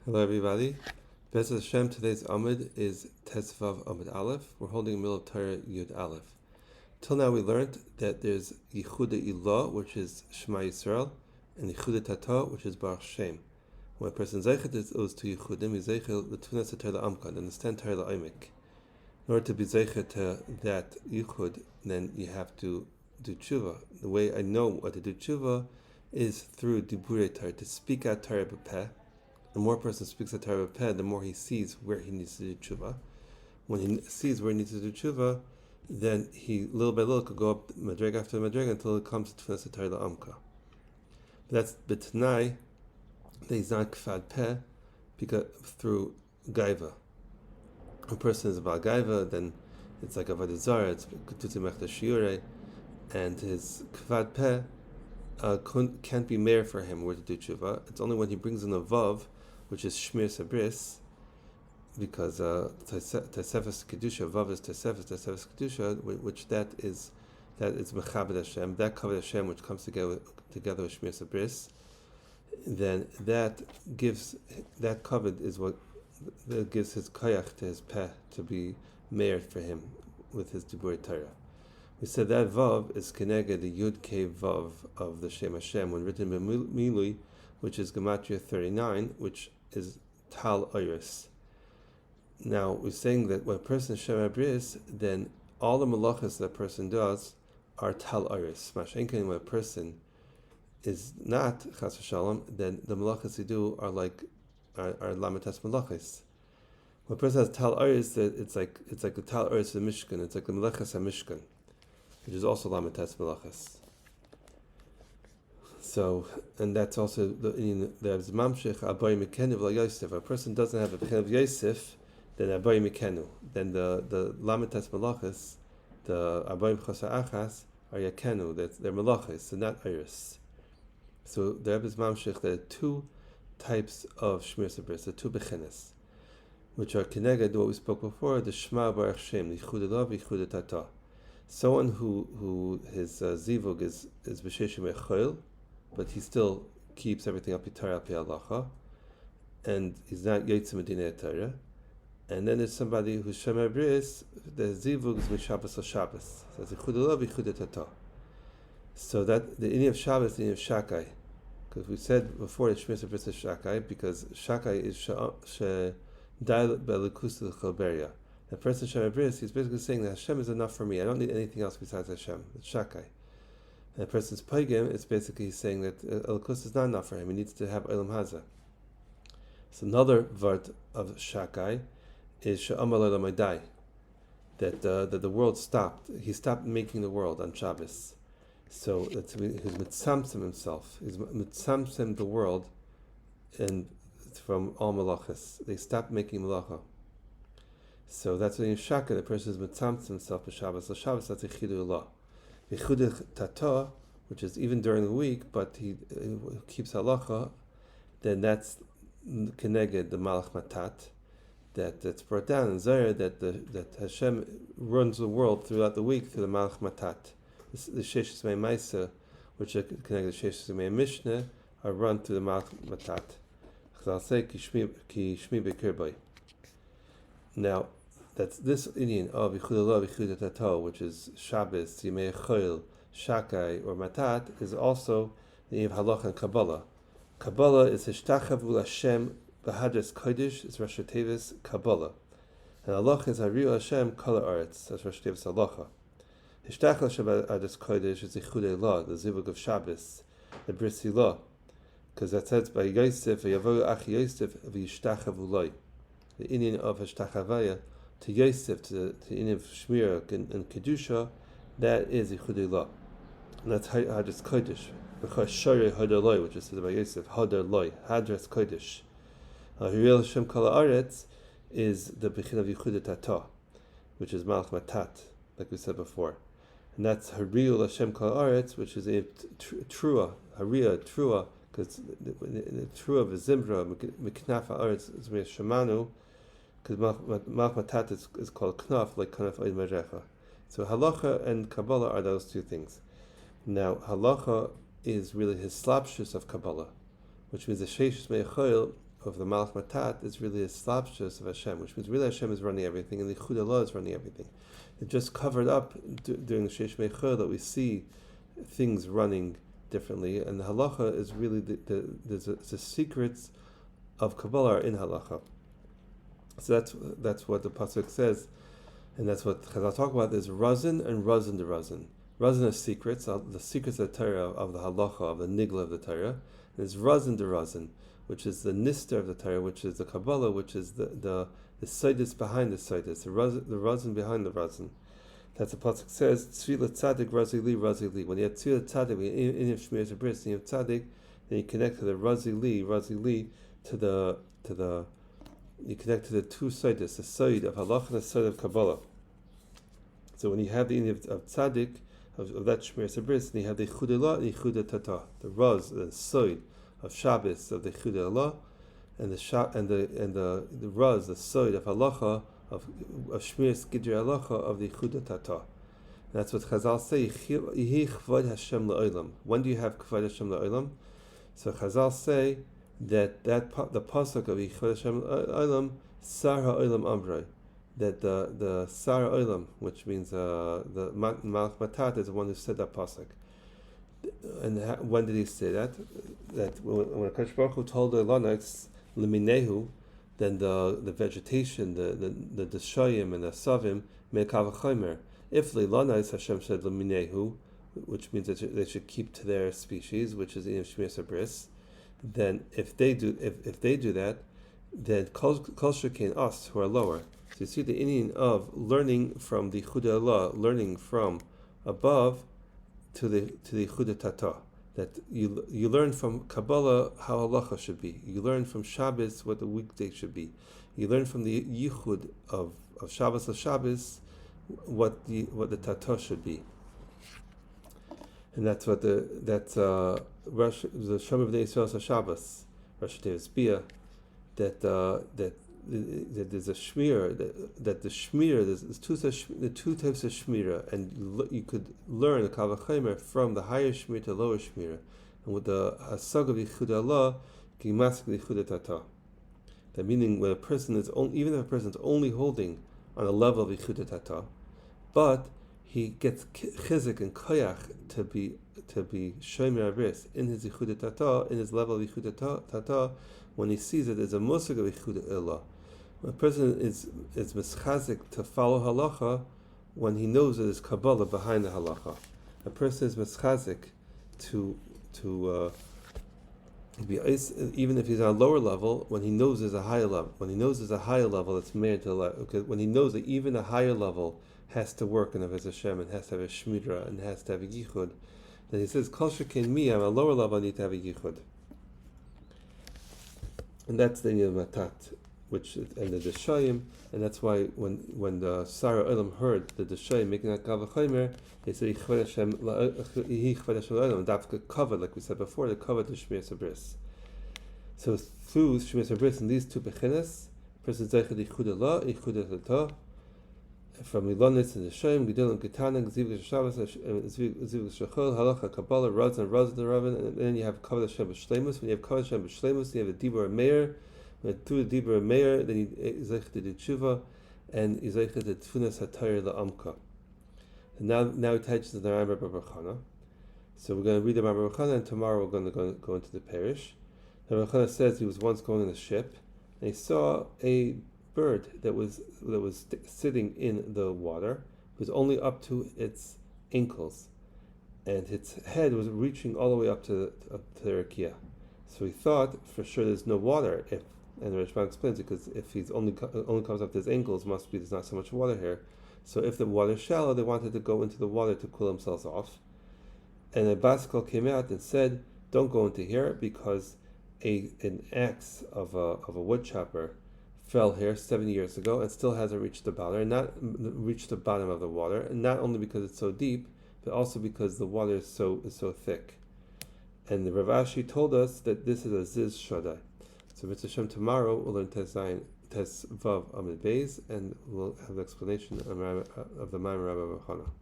Hello everybody. B'ezras Hashem, today's Amud is Tesvav Amud Aleph. We're holding in the middle of Torah Yud Aleph. Till now we learned that there's Yichuda Ilah, which is Shema Yisrael, and Yichuda Tata, which is Baruch Shem. When a person zeichet those two Yichudim, he's zeichel l'tunas Torah Amkad, understand Torah La'omek. In order to be zeichet to that Yichud, then you have to do tshuva. The way I know what to do tshuva is through Diburei Torah, to speak out Torah b'peh. The more a person speaks at Torah b'peh, the more he sees where he needs to do tshuva. When he sees where he needs to do tshuva, then he little by little could go up madrega after madrega until it comes to Tfilas Torah La'amka. That's b'tnai that he's not kfad peh because through gaiva. A person is about gaiva, then it's like avodah zarah, it's k'tutzi mechta shiurei, and his kfad peh can't be mere for him where to do tshuva. It's only when he brings in a vav, which is shmir sabris, because tesefes kedusha, vav is tesefes kedusha, which that is mechabed Hashem, that covered Hashem, which comes together with shmir sabris. Then that covered is what that gives his koyach to his peh to be mered for him with his diburei Torah. We said that vav is keneged the yud ke vav of the Shem Hashem when written by Milui, which is Gematria 39, which is Tal Oiris. Now we're saying that when a person is Shem Abris, then all the malachas that a person does are Tal Oiris. Mashenkin, when a person is not Chas v'Shalom, then the malachas he do are lamitas malachas. When a person has Tal Oiris, it's like the Tal Oiris of the Mishkan. It's like the malachas of Mishkan, which is also lamitas malachas. So, and that's also there's mamshech abai mikenu v'la Yosef. A person doesn't have a pchen of Yosef, then abai mikenu. Then the lamitas malachas, the abai chasa achas are yakenu. They're malachas, they're not iris. So the Rebbe's mamshech, there are two types of shmir sabris, the two bechenes, which are keneged what we spoke before, the Shema Baruch Shem, the Yichud Ilah, Yichud Tata. Someone who his zivug is b'sheshim echol, but he still keeps everything up Torah al pi halacha, and he's not yotze medinei Torah. And then there's somebody who's Shema Bris, the zivug is mishabbos al Shabbos. So it's Yichud Ilah, Yichud Tata. So that the inyan of Shabbos, the inyan of Shakai, because we said before that Shmir Bris is Shakai, because Shakai is she'dai be'likus l'chalberia. The person Shem Abris, he's basically saying that Hashem is enough for me. I don't need anything else besides Hashem. It's Shakai. And the person's Paigim, it's basically saying that Elikus is not enough for him. He needs to have Olam Haza. So another word of Shakai is She'amal Olam Adai, that the world stopped. He stopped making the world on Shabbos. So he's mitzamtzim himself. He's mitzamtzim the world and from all malachas. They stopped making malacha. So that's what in Shaka, the person is mitzamtzim himself for Shabbos. So Shabbos, that's Yichud Ilah. Yichud Tata, which is even during the week, but he keeps halacha, then that's keneged the Malach Matat, that's brought down in Zohar, that Hashem runs the world throughout the week through the Malach Matat. The Sheshes Mei Maisa, which are connected to Sheshes Mei Mishnah, are run through the Malach Matat. Chazal say, Ki Shmi Bekir Boi. Now, that's this inyan of Yichud Ilah, Yichud Tata, which is Shabbos, Yimei Chol, Shakai, or Matat, is also the inyan of Halacha and Kabbalah. Kabbalah is Hishtachavu Hashem B'Hadras Kodesh, it's Rosh Tevis Kabbalah. And Halacha is Hariu Hashem Kol Haaretz, that's Rosh Tevis Halacha. Hishtachel Hashem B'Hadras Kodesh is Yichud Ilah, the Zivug of Shabbos, the Bris Ilah, because that says by Yosef, Yavoyu Achi Yosef, V'Yishtachavu Loi. The inyan of Hashtachavaya to Yosef, to the inyan of Shmira and Kedusha, that is Yichud Ilah. And that's Hadras Kodesh. Because Shorei Hadar Loi, which is said by Yosef, Hadar Loi, Hadras Kodesh. Hiril Hashem Kol Haaretz is the Bechin of Yichud Tata, which is Malach Matat, like we said before. And that's Hiril Hashem Kol Haaretz, which is a Trua, Hariya, Trua, because the Trua of Zimbra, Miknaf Haaretz is Shemanu, because Malach Matat is called Knaf, like Knaf Oid Marecha. So Halacha and Kabbalah are those two things. Now, Halacha is really his slapshus of Kabbalah, which means the Sheishus Me'echol of the Malach Matat is really a slapshus of Hashem, which means really Hashem is running everything, and the Chud Allah is running everything. It just covered up during the Sheish Meichel that we see things running differently, and the halacha is really the secrets of Kabbalah are in halacha. So that's what the pasuk says, and that's what Chazal talk about. There's razin and razin de razin. Razin are secrets, the secrets of the Torah, of the halacha, of the nigla of the Torah. And there's razin de razin, which is the nister of the Torah, which is the Kabbalah, which is the sidus behind the sidus, the razin behind the razin. That's the pasuk says, Tzvila tzadik razili razili. When you have tzvila tzadik, when you have shmir bris, and you have tzadik, then you connect to the razili you connect to the two sidus, the side of halacha and the side of Kabbalah. So when you have the inyan of tzaddik, of that shmir bris, and you have the chud Allah and the chud tata, the raz, the side of Shabbos of the chud Allah, and the raz, the side of halacha of shmiras gidrei halacha of the chud tata. That's what Chazal say. Yihi chvod Hashem la'olam. When do you have chvod Hashem la'olam? So Chazal say that the pasuk of Yihi chvod Hashem la'olam, sar ha'olam amrei, that the sar ha'olam, which means the Malach Matat, is the one who said that pasuk. And when did he say that? That when Akash Baruch Hu told the Lanax Leminehu, then the vegetation, the Deshayim and the Savim make Avachomer. If Leilanais Hashem said Leminehu, which means that they should keep to their species, which is in Shmir Sabris, then if they do that, then Kol Shekin, us who are lower. So you see the inyan of learning from the Chud Allah, learning from above to the Chud Tata. That you learn from Kabbalah how halacha should be. You learn from Shabbos what the weekday should be. You learn from the yichud of Shabbos to Shabbos what the tata should be. And that's what the Shom of the Yisrael Shabbos, Rosh Hashanah, that there's a shmira, that the shmira, there's two types of shmira, and you could learn the kavachemer from the higher shmira to lower shmira, and with the hasag of yichud Allah, gimasik yichud tata. That meaning when a person is even if a person is only holding on a level of yichud tata, but he gets chizik and koyach to be shomer abris in his yichud tata, in his level of yichud tata, when he sees it as a musig of yichud Allah. A person is mischazik to follow halacha when he knows that there's Kabbalah behind the halacha. A person is mischazik to be even if he's on a lower level, when he knows there's a higher level. When he knows there's a higher level, it's made to when he knows that even a higher level has to work in Avos Hashem and has to have a shmira and has to have a yichud, then he says, Kol shekin me, I'm a lower level, I need to have a yichud. And that's the Yom Matat, which and the Deshayim, and that's why when the Sarah Olam heard the Deshayim making that Kavachomer, they said Yichved Hashem Olam, Dafka covered, like we said before, they covered the Shmir Sabris. So through Shmir Sabris and these two bechinas, person Zeichel Yichud Allah, Yichud Tata, from Milonis and Deshayim, Gedil and Ketana, Zivik Shabbos, Zivik Shachol, Halacha Kabbalah, Raz and Ravan, and then you have Kavod Hashem B'Shleimus. When you have Kavod Hashem B'Shleimus, you have a Dibur Meir. Through the Dibur Meir, then you Zeichel to Tshuva, and you Zeichel to Tfunas HaTayr LaAmka. And now he teaches the Rabbi Bar Chana. So we're going to read the Rabbi Bar Chana, and tomorrow we're going to go into the parish. The Rabbi Chana says he was once going on a ship, and he saw a bird that was sitting in the water. It was only up to its ankles, and its head was reaching all the way up to the rakia. So he thought for sure there's no water. And the Rishban explains it because if he's only comes up to his ankles, must be there's not so much water here. So if the water is shallow, they wanted to go into the water to cool themselves off. And a Baskal came out and said, "Don't go into here because an axe of a wood chopper fell here 7 years ago and still hasn't reached the bottom, and not reached the bottom of the water, and not only because it's so deep, but also because the water is so thick." And the Rav Ashi told us that this is a Ziz Shaddai. So Mitzvah Shem tomorrow we'll learn Tes Vav Amid Beis, and we'll have the explanation of the Maimon Rabbi Bar Chana.